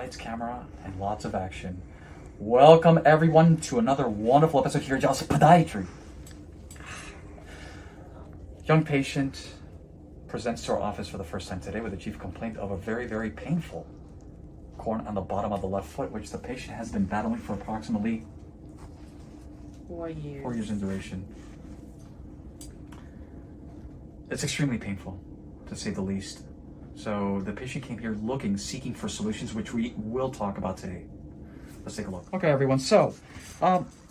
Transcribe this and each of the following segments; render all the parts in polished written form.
Lights, camera, and lots of action. Welcome everyone to another wonderful episode here at Just Podiatry. Young patient presents to our office for the first time today with a chief complaint of a very, very painful corn on the bottom of the left foot, which the patient has been battling for approximately 4 years. 4 years in duration. It's extremely painful, to say the least. So the patient came here seeking for solutions, which we will talk about today. Let's take a look. Okay, everyone. So,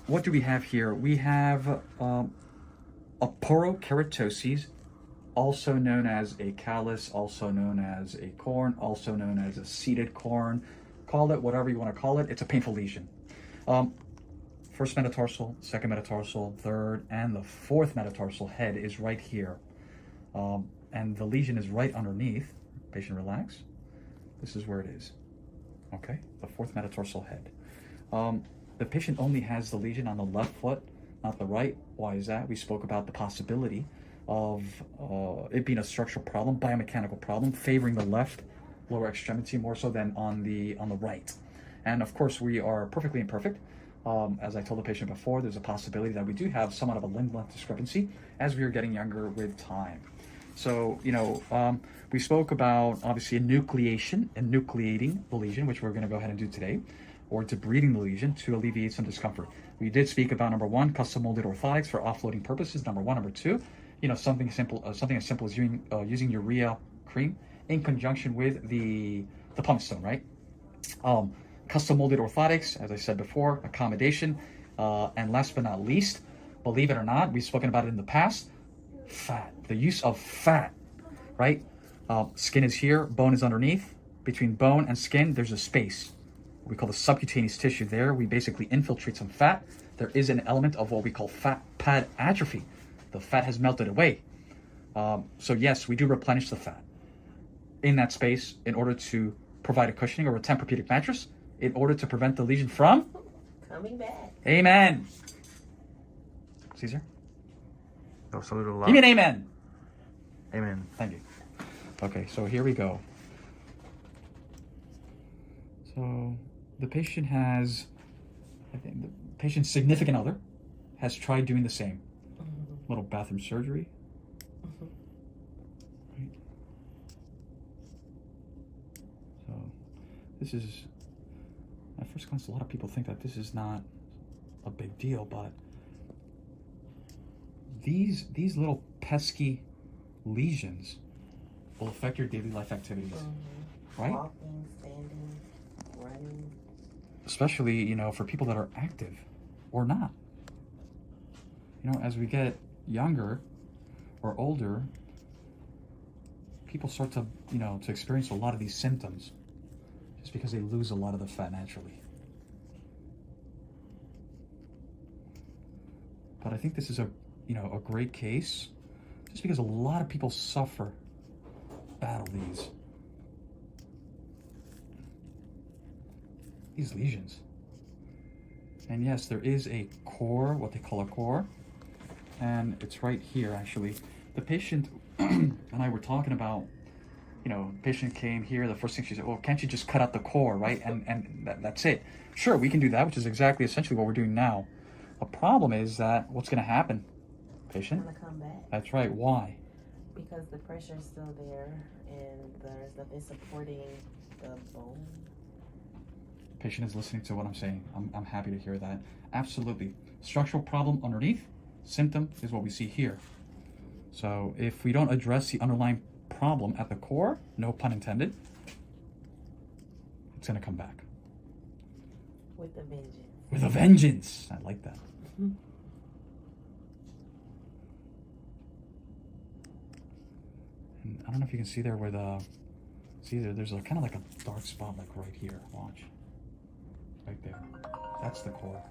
what do we have here? We have a porokeratosis, also known as a callus, also known as a corn, also known as a seated corn. Call it whatever you want to call it. It's a painful lesion. First metatarsal, second metatarsal, third, and the fourth metatarsal head is right here. And the lesion is right underneath. Patient relax. This is where it is. Okay, the fourth metatarsal head. The patient only has the lesion on the left foot, not the right. Why is that? We spoke about the possibility of it being a structural problem, biomechanical problem, favoring the left lower extremity more so than on the right. And of course, we are perfectly imperfect. As I told the patient before, there's a possibility that we do have somewhat of a limb length discrepancy as we are getting younger with time. So, we spoke about obviously enucleating the lesion, which we're going to go ahead and do today, or debriding the lesion to alleviate some discomfort. We did speak about number one, custom molded orthotics for offloading purposes. Number one, number two, something as simple as using urea cream in conjunction with the pumice stone, right? Custom molded orthotics, as I said before, accommodation, and last but not least, believe it or not, we've spoken about it in the past. Fat, the use of fat, right? Skin is here, bone is underneath. Between bone and skin, there's a space. We call the subcutaneous tissue there. We basically infiltrate some fat. There is an element of what we call fat pad atrophy. The fat has melted away. So yes, we do replenish the fat in that space in order to provide a cushioning or a Tempur-Pedic mattress in order to prevent the lesion from coming back. Amen. Caesar? Oh, salute a lot. Give me an amen. Amen. Thank you. Okay, so here we go. So the patient has, I think the patient's significant other has tried doing the same. Little bathroom surgery. Right. So this is, at first glance, a lot of people think that this is not a big deal, but these little pesky lesions will affect your daily life activities, right? Walking, standing, running. Especially, for people that are active or not. As we get younger or older, people start to, to experience a lot of these symptoms just because they lose a lot of the fat naturally. But I think this is a great case just because a lot of people battle these lesions. And yes, there is a core, what they call a core, and it's right here actually. The patient and I were talking about, patient came here, the first thing she said, well, can't you just cut out the core, right? And that's it. Sure, we can do that, which is exactly essentially what we're doing now. The problem is that what's going to happen? Patient? It's gonna come back. That's right. Why? Because the pressure is still there and there's nothing supporting the bone. Patient is listening to what I'm saying. I'm happy to hear that. Absolutely. Structural problem underneath, symptom is what we see here. So if we don't address the underlying problem at the core, no pun intended, it's going to come back. With a vengeance. With a vengeance. I like that. And I don't know if you can see there where there's kind of like a dark spot like right here. Watch. Right there. That's the core.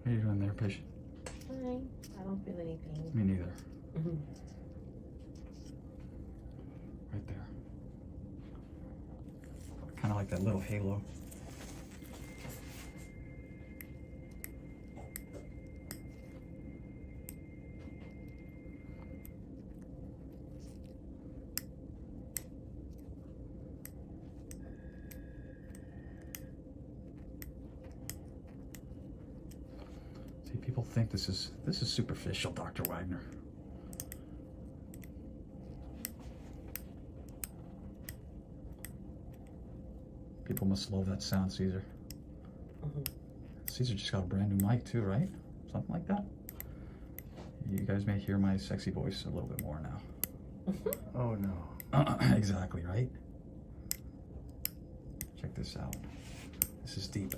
What are you doing there, patient? Fine. I don't feel anything. Me neither. Right there. Kind of like that little halo. think this is superficial, Dr. Wagner. People must love that sound, Caesar. Caesar just got a brand new mic too, right? Something like that. You guys may hear my sexy voice a little bit more now. Oh no. Exactly, right? Check this out. This is deep.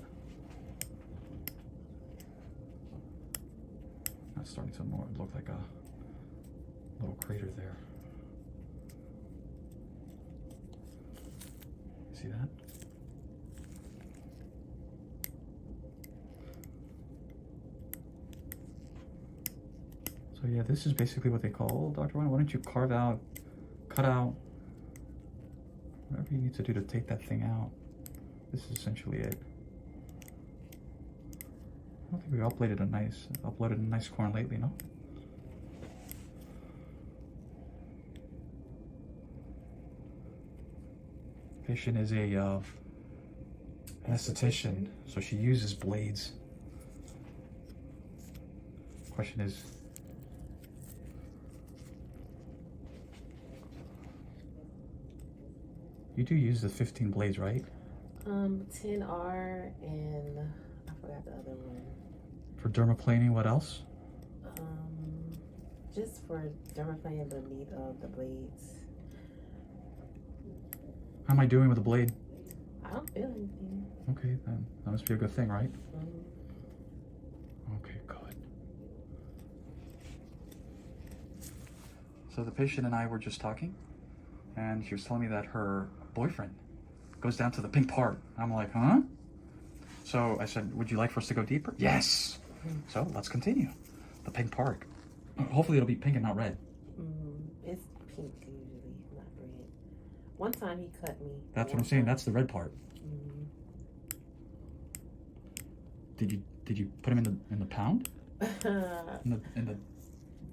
That's starting to look like a little crater there. See that? So yeah, this is basically what they call, Dr. Wayne, why don't you cut out, whatever you need to do to take that thing out. This is essentially it. I don't think we uploaded a nice corn lately, no? Patient is a esthetician, so she uses blades. Question is, you do use the 15 blades, right? 10R and I forgot the other one. For dermaplaning, what else? Just for dermaplaning the meat of the blades. How am I doing with the blade? I don't feel anything. Okay, then that must be a good thing, right? Mm-hmm. Okay, good. So the patient and I were just talking, and she was telling me that her boyfriend goes down to the pink part. I'm like, huh? So I said, would you like for us to go deeper? Yes. So let's continue. The pink part. Hopefully it'll be pink and not red. It's pink usually, not red. One time he cut me. That's what I'm saying. That's the red part. Did you put him in the pound? in the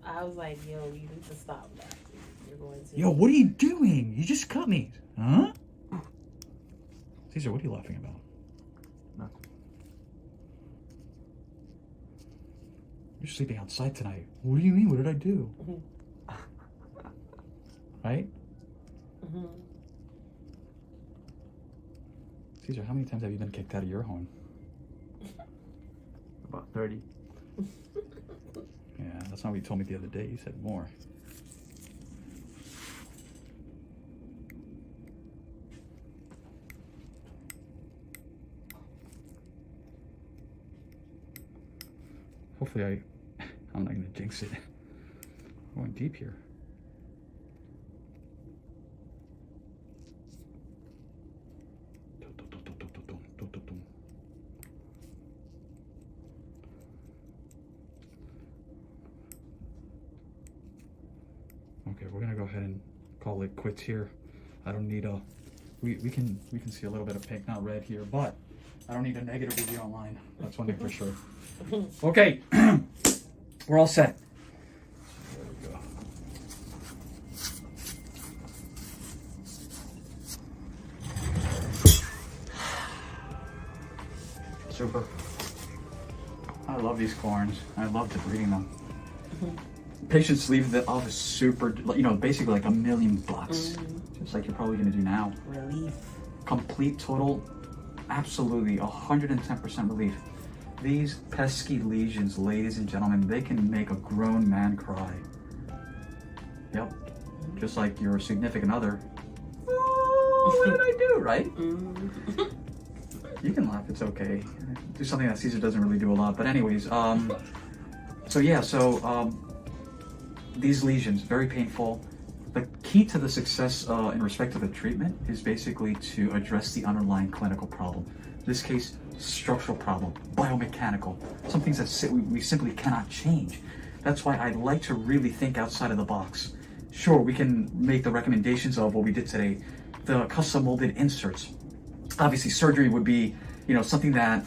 I was like, yo, you need to stop that. You're going to. Yo, what are you doing? You just cut me. Huh? Caesar, what are you laughing about? Nothing. You're sleeping outside tonight. What do you mean? What did I do? Right? Caesar, how many times have you been kicked out of your home? About 30. Yeah, that's not what you told me the other day. You said more. Hopefully I'm not going to jinx it. I'm going deep here. Okay, we're gonna go ahead and call it quits here. I don't need a. We can see a little bit of pink, not red here, but I don't need a negative review online. That's one thing for sure. Okay, we're all set. There we go. Super. I love these corns. I love debriding them. Patients leave the office super, basically like $1,000,000. Just like you're probably going to do now. Relief. Complete, total, absolutely 110% relief. These pesky lesions, ladies and gentlemen, they can make a grown man cry. Yep. Just like your significant other. Oh, what did I do, right? You can laugh, it's okay. Do something that Caesar doesn't really do a lot. But anyways, these lesions, very painful. The key to the success in respect to the treatment is basically to address the underlying clinical problem. In this case, structural problem, biomechanical, some things that we simply cannot change. That's why I like to really think outside of the box. Sure, we can make the recommendations of what we did today, the custom molded inserts. Obviously, surgery would be, something that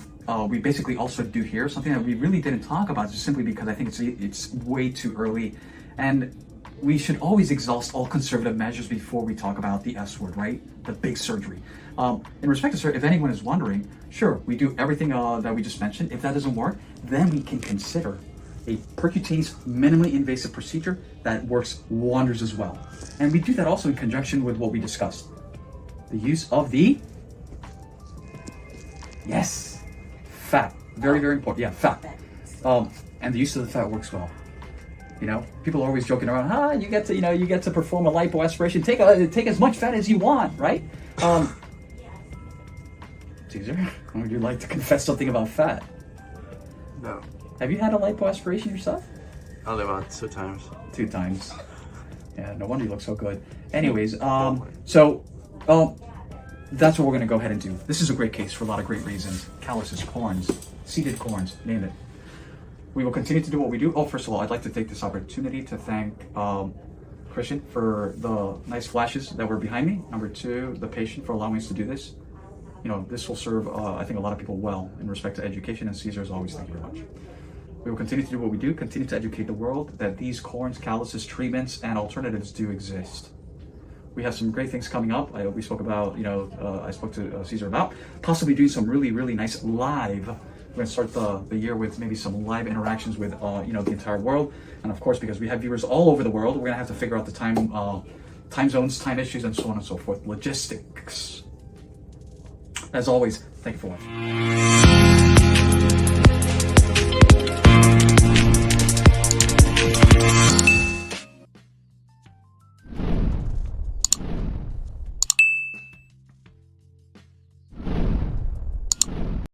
we basically also do here, something that we really didn't talk about just simply because I think it's way too early. And we should always exhaust all conservative measures before we talk about the S word, right? The big surgery. In respect to surgery, if anyone is wondering, sure, we do everything that we just mentioned. If that doesn't work, then we can consider a percutaneous, minimally invasive procedure that works wonders as well. And we do that also in conjunction with what we discussed. The use of the, yes, fat. Very, very important. Yeah, fat. And the use of the fat works well. You know, people are always joking around. You get to perform a lipoaspiration. Take as much fat as you want, right? Caesar, would you like to confess something about fat? No. Have you had a lipoaspiration yourself? Only about 2 times. 2 times. Yeah, no wonder you look so good. Anyways, that's what we're gonna go ahead and do. This is a great case for a lot of great reasons. Calluses, corns, seeded corns, name it. We will continue to do what we do. Oh, first of all, I'd like to take this opportunity to thank Christian for the nice flashes that were behind me. Number 2, the patient for allowing us to do this. You know, this will serve, I think, a lot of people well in respect to education, and Caesar, as always, thank you very much. We will continue to do what we do, continue to educate the world that these corns, calluses, treatments, and alternatives do exist. We have some great things coming up. We spoke about, I spoke to Caesar about possibly doing some really, really nice live. We're gonna start the year with maybe some live interactions with, the entire world. And of course, because we have viewers all over the world, we're gonna have to figure out the time zones, time issues, and so on and so forth. Logistics. As always, thank you for watching.